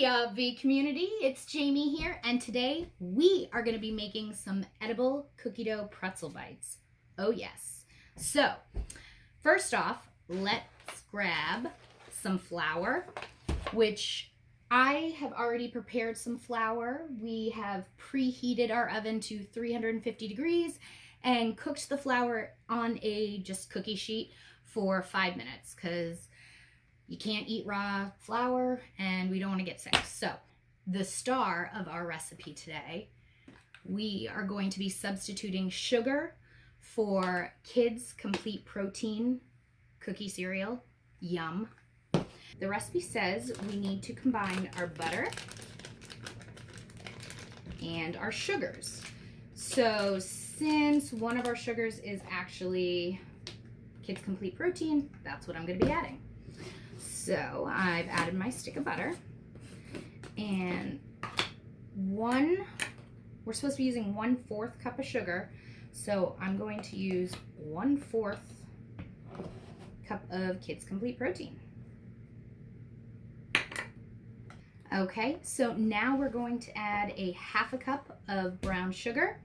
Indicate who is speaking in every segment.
Speaker 1: Obvi community, it's Jamie here, and today we are going to be making some edible cookie dough pretzel bites. Oh yes. So, first off, let's grab some flour, which I have already prepared some flour. We have preheated our oven to 350 degrees and cooked the flour on a just cookie sheet for 5 minutes because you can't eat raw flour and we don't want to get sick. So the star of our recipe today, we are going to be substituting sugar for Kids Complete Protein cookie cereal. Yum. The recipe says we need to combine our butter and our sugars. So since one of our sugars is actually Kids Complete Protein, that's what I'm going to be adding. So I've added my stick of butter, and we're supposed to be using 1/4 cup of sugar, so I'm going to use 1/4 cup of Kids Complete Protein. Okay, so now we're going to add a 1/2 cup of brown sugar.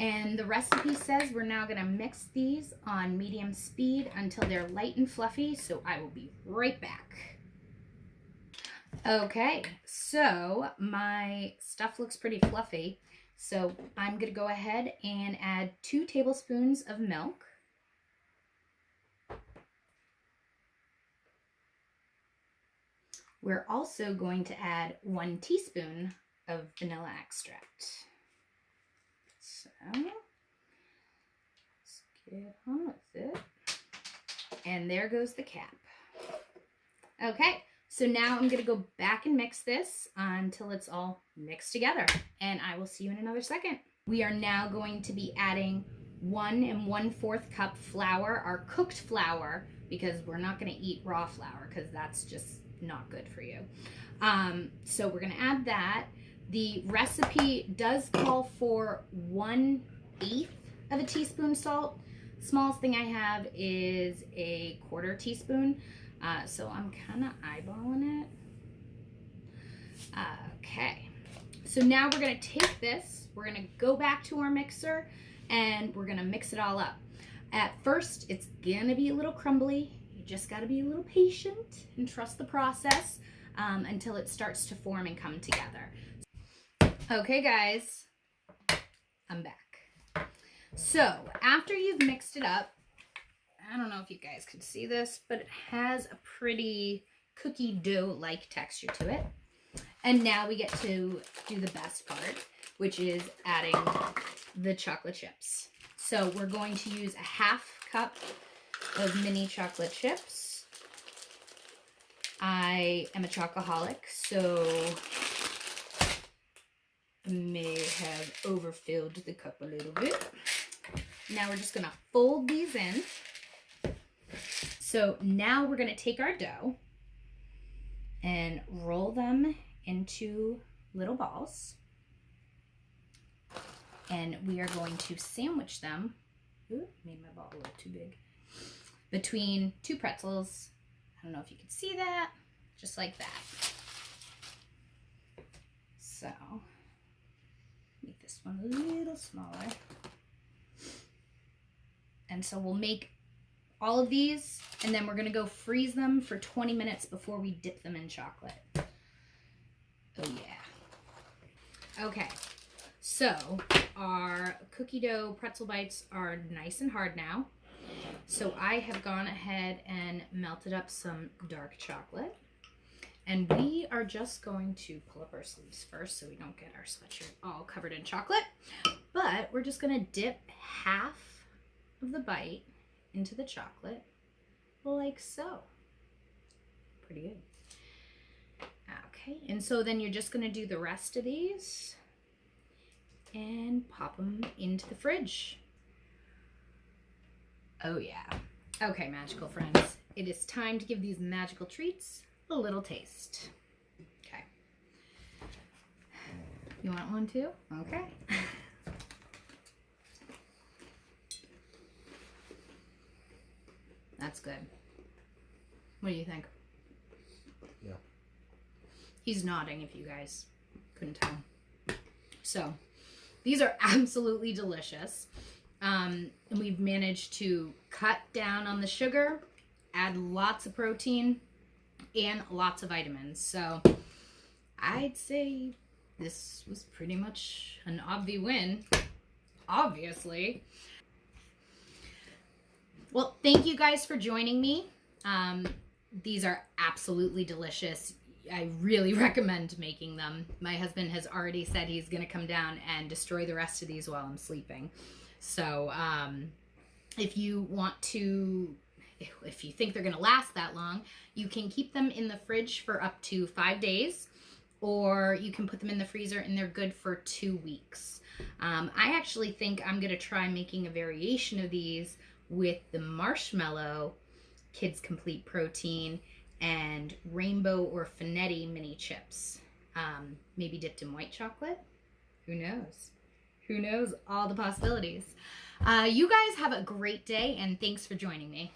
Speaker 1: And the recipe says we're now going to mix these on medium speed until they're light and fluffy, so I will be right back. Okay, so my stuff looks pretty fluffy, so I'm going to go ahead and add 2 tablespoons of milk. We're also going to add 1 teaspoon of vanilla extract. So, let's get on with it. And there goes the cap. Okay, so now I'm going to go back and mix this until it's all mixed together. And I will see you in another second. We are now going to be adding 1 1/4 cup flour, our cooked flour, because we're not going to eat raw flour because that's just not good for you. So we're going to add that. The recipe does call for 1/8 of a teaspoon salt. Smallest thing I have is a 1/4 teaspoon. So I'm kind of eyeballing it. Okay. So now we're going to take this, we're going to go back to our mixer, and we're going to mix it all up. At first, it's going to be a little crumbly. You just got to be a little patient and trust the process until it starts to form and come together. Okay guys, I'm back. So after you've mixed it up, I don't know if you guys could see this, but it has a pretty cookie dough-like texture to it. And now we get to do the best part, which is adding the chocolate chips. So we're going to use a 1/2 cup of mini chocolate chips. I am a chocoholic, so may have overfilled the cup a little bit. Now we're just going to fold these in. So now we're going to take our dough and roll them into little balls. And we are going to sandwich them. Ooh, made my ball a little too big. Between 2 pretzels. I don't know if you can see that. Just like that. So make this one a little smaller. And so we'll make all of these, and then we're going to go freeze them for 20 minutes before we dip them in chocolate. Oh yeah. Okay, so our cookie dough pretzel bites are nice and hard now. So I have gone ahead and melted up some dark chocolate. And we are just going to pull up our sleeves first so we don't get our sweatshirt all covered in chocolate. But we're just going to dip 1/2 of the bite into the chocolate, like so. Pretty good. Okay, and so then you're just going to do the rest of these and pop them into the fridge. Oh yeah. Okay, magical friends, it is time to give these magical treats a little taste. Okay. You want one too? Okay. That's good. What do you think?
Speaker 2: Yeah.
Speaker 1: He's nodding if you guys couldn't tell. So these are absolutely delicious. And we've managed to cut down on the sugar, add lots of protein, and lots of vitamins. So I'd say this was pretty much an Obvi win, obviously. Well, thank you guys for joining me. These are absolutely delicious. I really recommend making them. My husband has already said he's going to come down and destroy the rest of these while I'm sleeping. So if you want to, if you think they're going to last that long, you can keep them in the fridge for up to 5 days, or you can put them in the freezer and they're good for 2 weeks. I actually think I'm going to try making a variation of these with the marshmallow Kids Complete Protein and rainbow or Finetti mini chips. Maybe dipped in white chocolate. Who knows? Who knows? All the possibilities. You guys have a great day, and thanks for joining me.